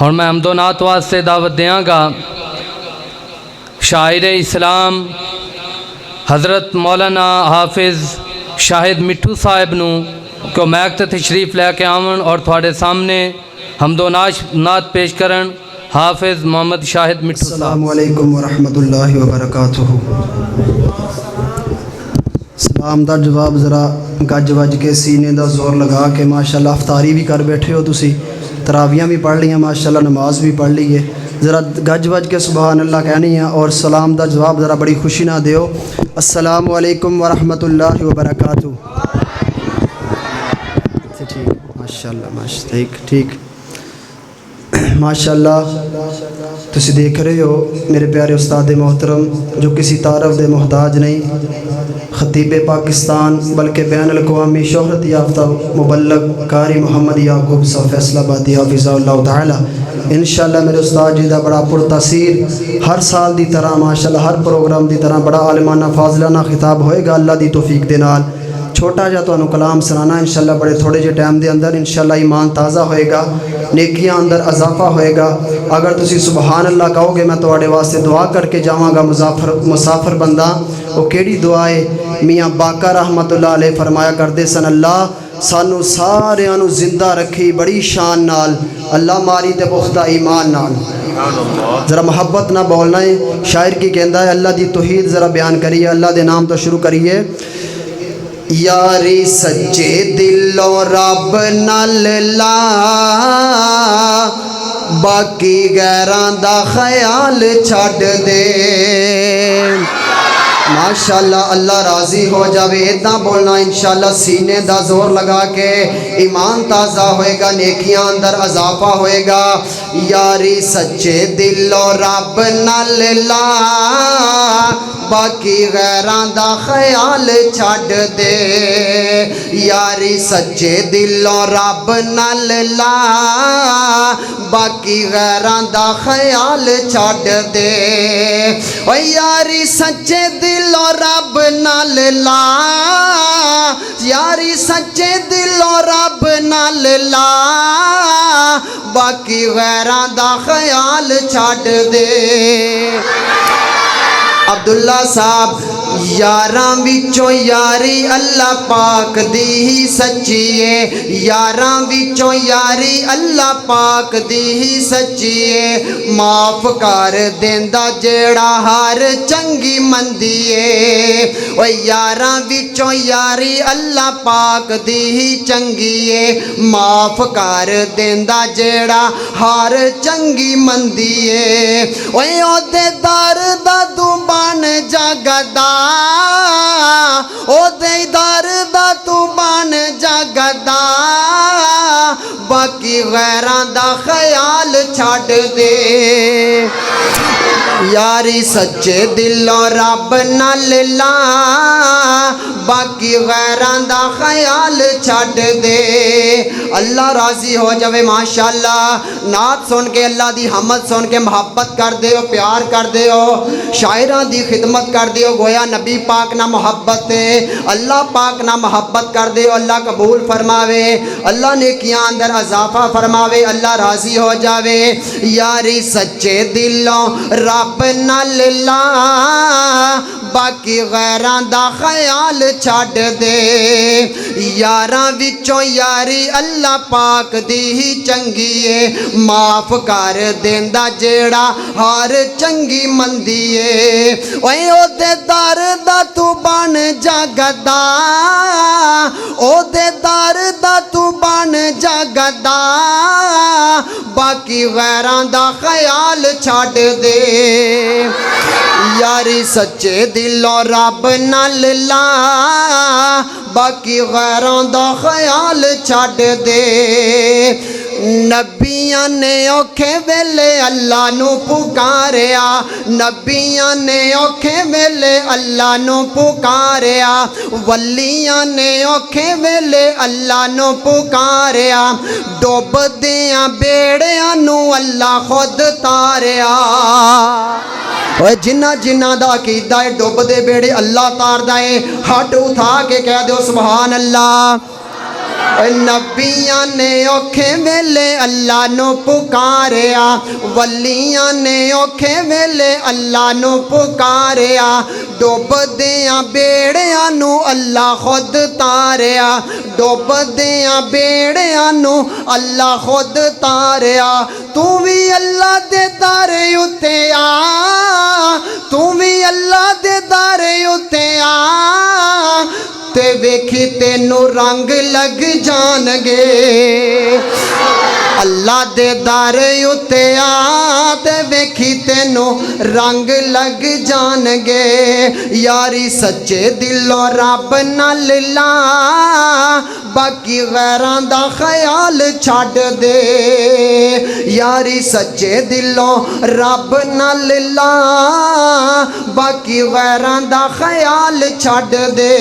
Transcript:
हुण मैं हमदोनात वास्ते दावत देंगा शायर इस्लाम हज़रत मौलाना हाफिज़ शाहिद मिठू साहिब नूं को मैक ते तशरीफ लैके आवन और थोड़े सामने हमदोनात पेश करन। हाफिज़ मोहम्मद शाहिद मिठू। अस्सलामु अलैकुम वरहमतुल्लाहि वबरकातुहू। सलाम दा जवाब ज़रा गज वज के सीने दा जोर लगा के माशाल्लाह अफ्तारी भी कर बैठे हो तुसी, तरावियाँ भी पढ़ ली माशाल्लाह, नमाज भी पढ़ ली है। ज़रा गज वज के सुबहान अल्लाह कहनी है और सलाम दा जवाब ज़रा बड़ी खुशी ना दियो। अस्सलामु अलैकुम वरहमतुल्लाहि वबरकातुहू। ठीक माशाल्लाह ठीक ठीक माशाल्लाह। तुसी देख रहे हो मेरे प्यारे उस्ताद मोहतरम जो किसी तारफ़ दे मोहताज नहीं, ख़तीब पाकिस्तान बल्कि बैन अल-अक़वामी शोहरत याफ्ता मुबल्लग कारी मोहम्मद याकूब साहब फैसलाबादी हाफ़िज़हुल्लाह ताला। इंशाअल्लाह मेरे उस्ताद जी दा बड़ा पुरतासीर हर साल दी तरह माशाअल्लाह हर प्रोग्राम दी तरह बड़ा आलिमाना फाज़लाना खिताब होएगा अल्लाह दी तौफीक दे नाल। छोटा जा तुहानू कलाम सुनाना इंशाअल्लाह बड़े थोड़े जे टाइम के अंदर इंशाअल्लाह ईमान ताज़ा होएगा, नेकियां अंदर अजाफा होएगा। अगर तुसी सुबहान अल्लाह कहोगे मैं तुहाडे वास्ते दुआ करके जावांगा। मुसाफिर बंदा वो केड़ी दुआ है? मियाँ बाका रहमतुल्लाह अलैह फरमाया करते सन, अल्लाह सानू सारियां नू जिंदा रखी बड़ी शान नाल, अल्लाह मारी ते पुख्ता ईमान नाल। ज़रा मोहब्बत ना बोलना है। शायर की कहता है अल्लाह दी तौहीद ज़रा बयान करिए, अल्लाह के नाम तो शुरू करिए। यारी सच्चे दिलों रब नाल ला, बाकी गैरां दा ख्याल छड्ड दे। माशाल्लाह अल्लाह राज़ी हो जावे इदा बोलना इंशाअल्लाह। सीने दा जोर लगा के ईमान ताज़ा होएगा, नेकियां अंदर अजाफा होएगा। यारी सच्चे दिलों रब नाल ला, बाकी गैरां दा ख्याल छड्ड दे। यारी सच्चे दिलों रब नाल ला, बाकी गैरां दा ख्याल छड्ड दे। ओ यारी सच्चे दिलों रब नाल ला, यारी सच्चे दिलों रब नाल ला, बाकी गैरां दा ख्याल छड्ड दे। अब्दुल्ला साहब यारां विचों यारी अल्लाह पाक दी ही सच्ची है, यारां विचों यारी अल्लाह पाक दी ही सच्ची है। माफ कर देंदा जेड़ा हर चंगी मंदी है। ओ यारां विचों यारी अल्लाह पाक दी ही चंगी है। माफ कर देंदा जेड़ा हर चंगी मंदी है। ओए ओदे दर दा तू बन जगदा, ओदे दर दा तू बन जगदा, बाकी गैरां दा ख्याल छड्ड दे। यारी सच्चे दिलों रब नाल ला, बाकी गैरां दा ख्याल छड्ड दे। अल्लाह राज़ी हो जावे माशाअल्लाह। नात सुन के अल्लाह दी हमद सुन के मोहब्बत कर दे हो, प्यार कर दे हो, शायरां दी खिदमत कर दे हो। गोया नबी पाक ना मोहब्बत है, अल्लाह पाक ना मोहब्बत कर दे हो। अल्लाह कबूल फरमावे, अल्लाह नेकियां अंदर अजाफा फरमावे, अल्लाह राज़ी हो जावे। यारी सच्चे दिलों रब नाल ला, बाकी गैरां दा ख्याल छड्ड दे। यारां विचों यारी अल्लाह पाक दी ही चंगी है। माफ कर देंदा जेड़ा हर चंगी मंदी है। ओए ओदे दर दा तू बन जगदा, ओदे दर दा तू बन जगदा, बाकी गैरां दा ख्याल छड्ड दे। यारी सच्चे दिलों रब नाल ला, बाकी गैरां दा ख्याल छड्ड दे। नबियां ने औखे वेले अल्लाह नू पुकारिया, नबियां ने औखे वेले अल्लाह नू पुकारिया, वलियां ने औखे वेले अल्लाह नू पुकारिया, डुबदियां बेड़ियां नू अल्लाह खुद तारिया। ओए जिन्ना जिन्ना दा अकीदा है डुबदे बेड़े अल्लाह तारदा है, हट उठा के कह दो सुभान अल्लाह। नबियां ने औखे वेले अल्लाह नु पुकारिया, वलियां ने औखे वेले अल्लाह नु पुकारिया, डुबदियां बेड़ियां नु अल्लाह खुद तारिया, डुबदियां बेड़ियां नु अल्लाह खुद तारिया। तू भी अल्लाह दे दारे उत्ते आ, तू भी अल्लाह दे दारे उत्ते आ, ते वेखी तेनू रंग लग जाणगे। अल्लाह दे दर उत्ते आ ते वेखी तेनू रंग लग जाणगे। यारी सच्चे दिलों रब नाल ला, बाकी गैरां दा ख्याल छड्ड दे। यारी सच्चे दिलों रब नाल ला, बाकी गैरां दा ख्याल छड्ड दे।